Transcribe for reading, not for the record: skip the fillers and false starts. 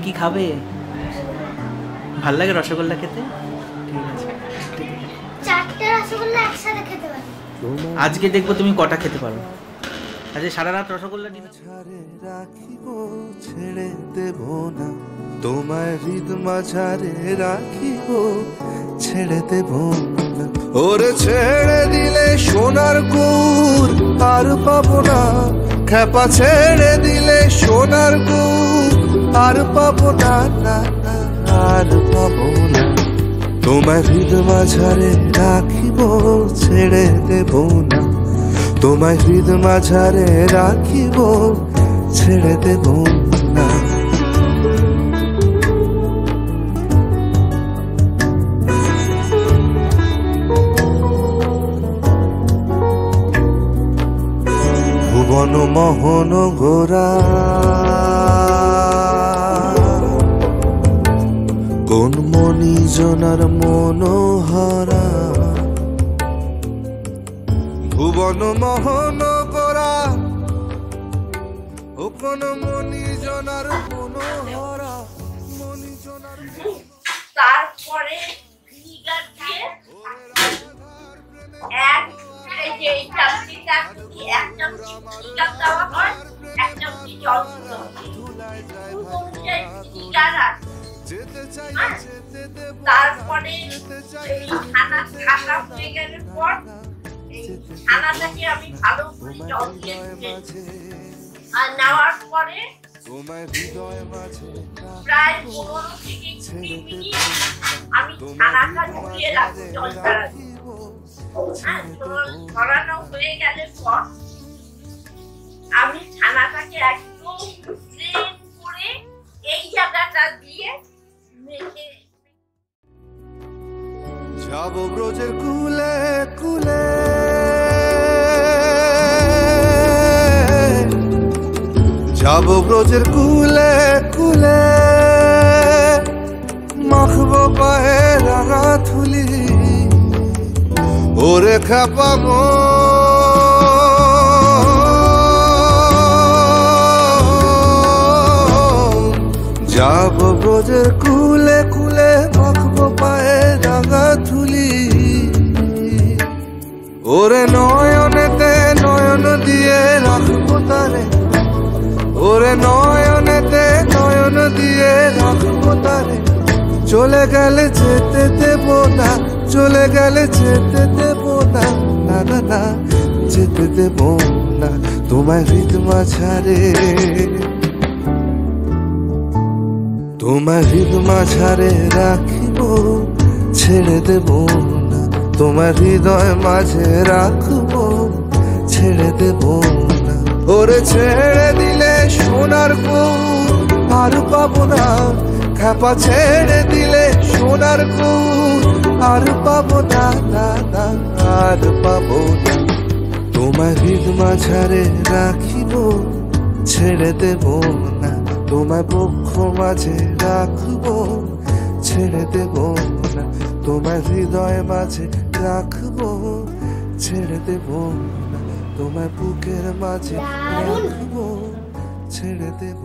কি খাবে? ভাল লাগে রসগোল্লা খেতে? ঠিক আছে, চারটে রসগোল্লা একসাথে খেতে পারি। আজকে দেখবো তুমি কটা খেতে পারো। আজকে সারা রাত রসগোল্লা রাখিব, ছেড়ে দেব না তোমায়, হৃদ মাঝারে রাখিব, ছেড়ে দেব না। ওরে ছেড়ে দিলে সোনার গুর আর পাবো না, খেপা ছেড়ে দিলে সোনার গুর আর পাবো না, না আর পাবো না। তোমায় হৃদ মাঝারে রাখিব, ছেড়ে দেব না তোমায়, হৃদ মাঝারে রাখিব, ছেড়ে দেব না। ভুবন মোহন গোরা কোন মনি জনার মনোহরা, ভুবন মোহন গোরা ও কোন মনি জনার মনোহরা, মনি জনার। তারপরে ভিনিগার দিয়ে এক এই যে এই চামচিটা এক চামচি ভিনিগার দেওয়া হয়, এক চামচি জল দিতে হবে। ভিনিগার তারপরে এই ছানা কাটা হয়ে গেলে পর এই ছানাটাকে আমি ভালো করে জল দিয়ে আর নেওয়ার পরে প্রায় 15 থেকে 20 মিনিট আমি ছানাটা ঝরিয়ে রাখবো জল ছাড়া দিয়ে। হ্যাঁ, ছড়ানো হয়ে গেলে পর আমি ছানাটাকে একদম প্লেন করে এই জায়গাটা দিয়ে মেখে যাব ব্রজের কুলে কুলে, যাব ব্রজের কুলে কুলে, মাখবো পায়ে রাঙা থুলি, ওরে খাপাবো যাব ব্রজের কুলে কুলে, মাখবো পায়ে রাঙা থুলি, ওরে নয়নেতে নয়ন দিয়ে রাখবো তারে, ওরে নয়নেতে নয়ন দিয়ে রাখবো তারে, চলে গেলে যেতে দেব না, চলে গেলে যেতে দেব না, না না না যেতে দেব না তোমায় হৃদ মাঝারে, তোমায় হৃদ মাঝারে রাখিব, ছেড়ে দেব না তোমার হৃদয় মাঝে রাখবো, ছেড়ে দেব না। ওরে ছেড়ে দিলে সোনার গুর আর পাবো না, খেপা ছেড়ে দিলে সোনার গুর আর পাবো না, না না আর পাবো না। তোমার হৃদ মাঝারে রাখিব, ছেড়ে দেব না তোমায় বক্ষ মাঝে রাখবো, ছেড়ে দেব না তোমায় হৃদয় মাঝে রাখবো, ছেড়ে দেব না তোমায় বুকের মাঝে রাখবো, ছেড়ে দেব